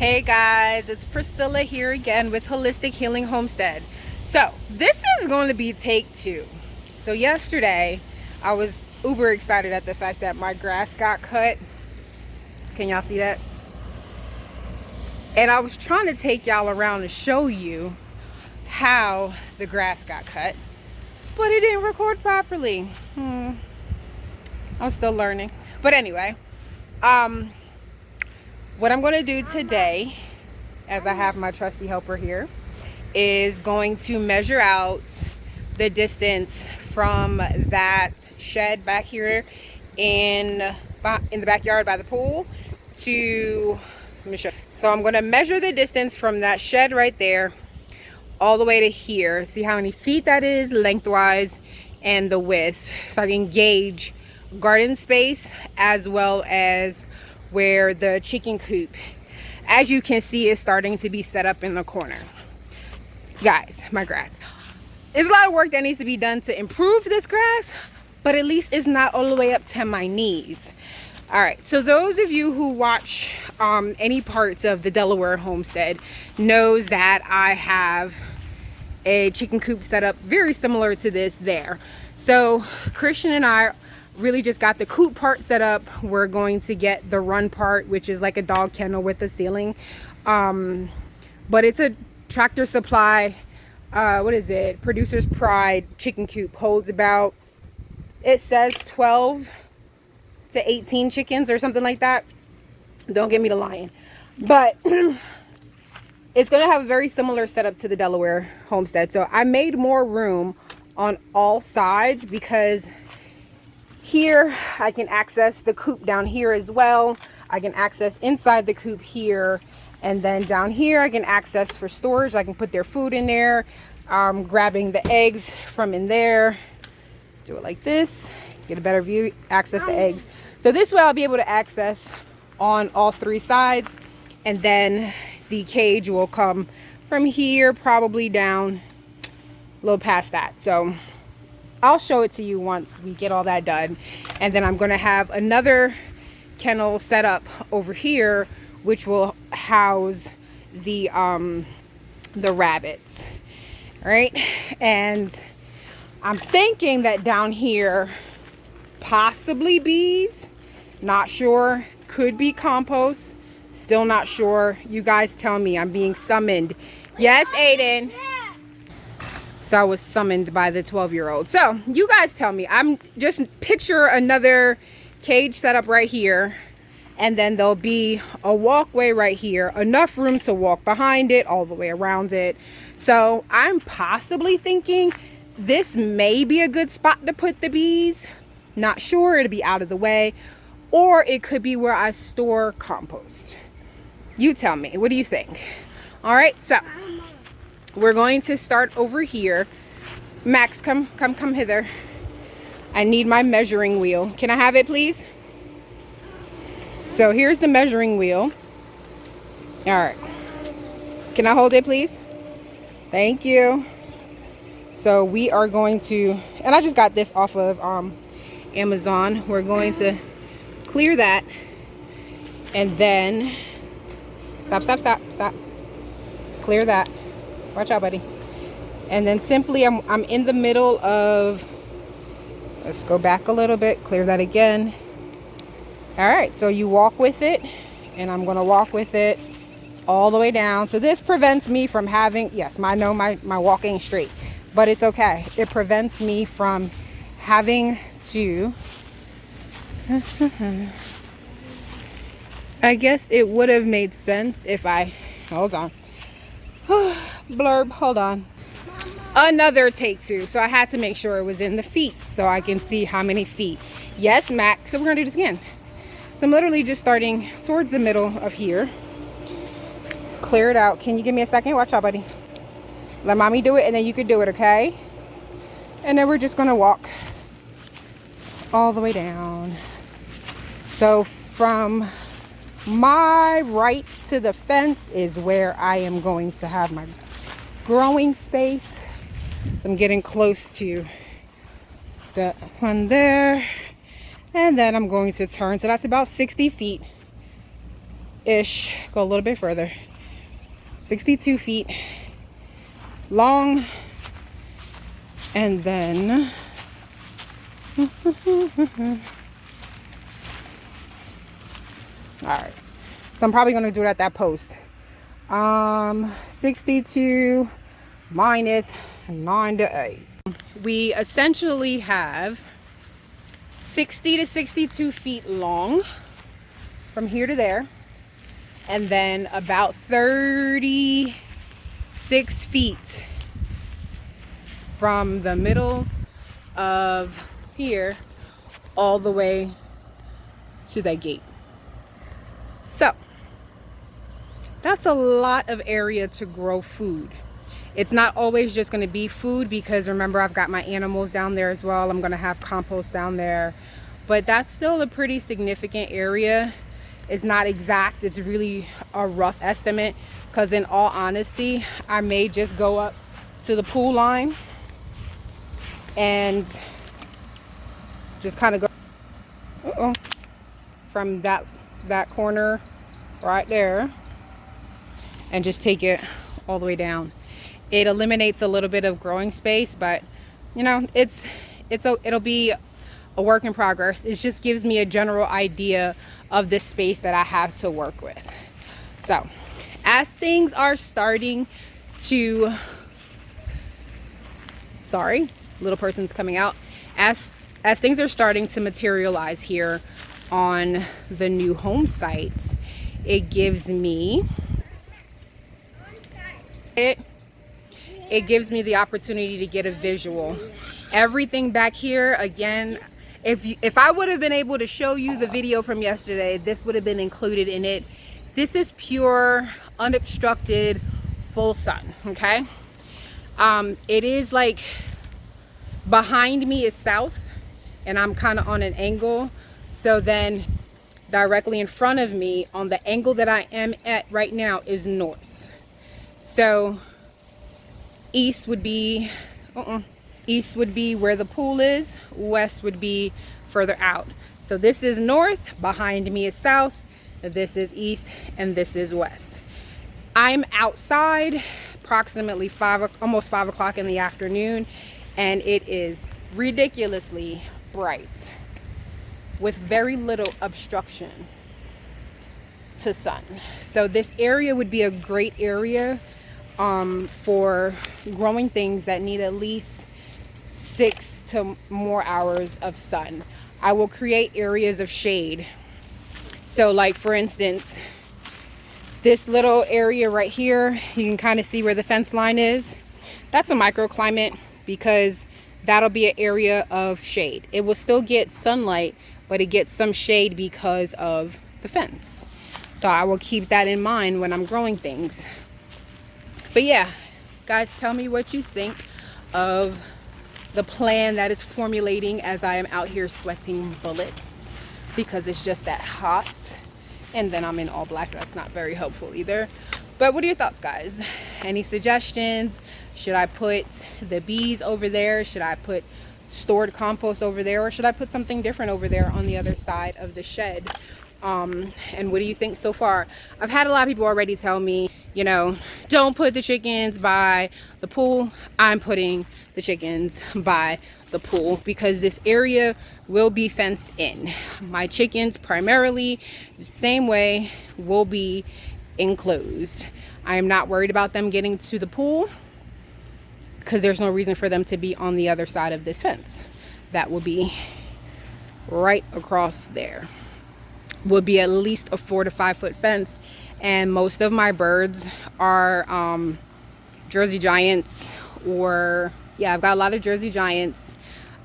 Hey guys, it's Priscilla here again with Holistic Healing Homestead. So this is going to be take two. So yesterday I was uber excited at the fact that my grass got cut. Can y'all see that? And I was trying to take y'all around to show you how the grass got cut, but it didn't record properly. I'm still learning. But anyway, what I'm going to do today, as I have my trusty helper here, is going to measure out the distance from that shed back here in the backyard by the pool to, let me show you. So I'm going to measure the distance from that shed right there all the way to here. See how many feet that is lengthwise and the width, so I can gauge garden space as well as where the chicken coop, as you can see, is starting to be set up in the corner. Guys, my grass, there's a lot of work that needs to be done to improve this grass, but at least it's not all the way up to my knees. All right, so those of you who watch any parts of the Delaware homestead knows that I have a chicken coop set up very similar to this there. So Christian and I really just got the coop part set up. We're going to get the run part, which is like a dog kennel with a ceiling, but it's a Tractor Supply, what is it, Producer's Pride chicken coop. Holds about, it says 12 to 18 chickens or something like that. Don't get me to lying, but it's gonna have a very similar setup to the Delaware homestead. So I made more room on all sides because here I can access the coop down here as well. I can access inside the coop here, and then down here I can access for storage. I can put their food in there, grabbing the eggs from in there. Do it like this, get a better view, access the eggs. So this way I'll be able to access on all three sides, and then the cage will come from here probably down a little past that. So I'll show it to you once we get all that done. And then I'm going to have another kennel set up over here, which will house the rabbits. All right. And I'm thinking that down here, possibly bees, not sure, could be compost, still not sure. You guys tell me. I'm being summoned. Yes, Aiden. So I was summoned by the 12-year-old. So you guys tell me. I'm just picture another cage set up right here, and then there'll be a walkway right here, enough room to walk behind it, all the way around it. So I'm possibly thinking this may be a good spot to put the bees. Not sure, it'll be out of the way, or it could be where I store compost. You tell me, what do you think? All right, so we're going to start over here. Max, come hither. I need my measuring wheel. Can I have it, please? So here's the measuring wheel. All right. Can I hold it, please? Thank you. So we are going to, and I just got this off of Amazon. We're going to clear that, and then stop. Clear that. Watch out, buddy. And then simply I'm in the middle of, let's go back a little bit, clear that again. All right, so you walk with it, and I'm gonna walk with it all the way down. So this prevents me from having, yes, I know my walking straight, but it's okay. It prevents me from having to, I guess it would have made sense if I, hold on. Blurb, hold on. Another take two. So I had to make sure it was in the feet so I can see how many feet. Yes, Max. So we're gonna do this again. So I'm literally just starting towards the middle of here. Clear it out. Can you give me a second? Watch out, buddy. Let mommy do it, and then you could do it, okay? And then we're just gonna walk all the way down. So from my right to the fence is where I am going to have my growing space. So I'm getting close to the one there, and then I'm going to turn. So that's about 60 feet ish, go a little bit further. 62 feet long, and then all right, so I'm probably going to do it at that post. 62 minus 9 to 8. We essentially have 60 to 62 feet long from here to there, and then about 36 feet from the middle of here all the way to that gate. So that's a lot of area to grow food. It's not always just going to be food, because remember, I've got my animals down there as well. I'm going to have compost down there, but that's still a pretty significant area. It's not exact, it's really a rough estimate, because in all honesty, I may just go up to the pool line and just kind of go from that corner right there and just take it all the way down. It eliminates a little bit of growing space, but you know, it'll be a work in progress. It just gives me a general idea of this space that I have to work with. So as things are starting to, sorry, little person's coming out. As things are starting to materialize here on the new home site, it gives me the opportunity to get a visual. Everything back here, again, if I would have been able to show you the video from yesterday, this would have been included in it. This is pure, unobstructed, full sun, okay? It is like behind me is south, and I'm kind of on an angle. So then directly in front of me on the angle that I am at right now is north. So east would be where the pool is, west would be further out. So this is north, behind me is south, this is east, and this is west. I'm outside approximately almost 5 o'clock in the afternoon, and it is ridiculously bright with very little obstruction to sun. So this area would be a great area for growing things that need at least 6 to more hours of sun. I will create areas of shade. So like for instance, this little area right here, you can kind of see where the fence line is. That's a microclimate, because that'll be an area of shade. It will still get sunlight, but it gets some shade because of the fence. So I will keep that in mind when I'm growing things. But yeah, guys, tell me what you think of the plan that is formulating as I am out here sweating bullets, because it's just that hot. And then I'm in all black. That's not very helpful either. But what are your thoughts, guys? Any suggestions? Should I put the bees over there? Should I put stored compost over there? Or should I put something different over there on the other side of the shed? And what do you think so far? I've had a lot of people already tell me, you know, don't put the chickens by the pool. I'm putting the chickens by the pool because this area will be fenced in. My chickens primarily the same way will be enclosed. I am not worried about them getting to the pool because there's no reason for them to be on the other side of this fence. That will be right across there. Would be at least a 4 to 5 foot fence, and most of my birds are Jersey Giants, or yeah, I've got a lot of Jersey Giants,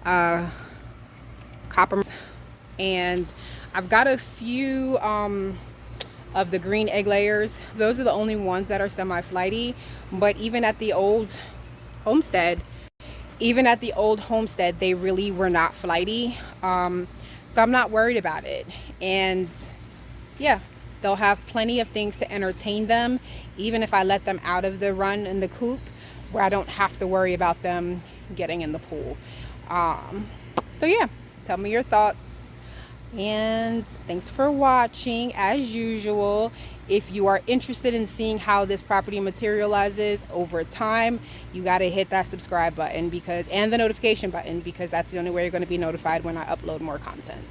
copper, and I've got a few of the green egg layers. Those are the only ones that are semi-flighty. But even at the old homestead, they really were not flighty. So I'm not worried about it. And yeah, they'll have plenty of things to entertain them, even if I let them out of the run in the coop, where I don't have to worry about them getting in the pool. So yeah, tell me your thoughts. And thanks for watching as usual. If you are interested in seeing how this property materializes over time, you got to hit that subscribe button and the notification button, because that's the only way you're going to be notified when I upload more content.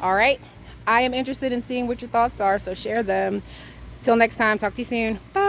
All right, I am interested in seeing what your thoughts are, so share them. Till next time, talk to you soon. Bye.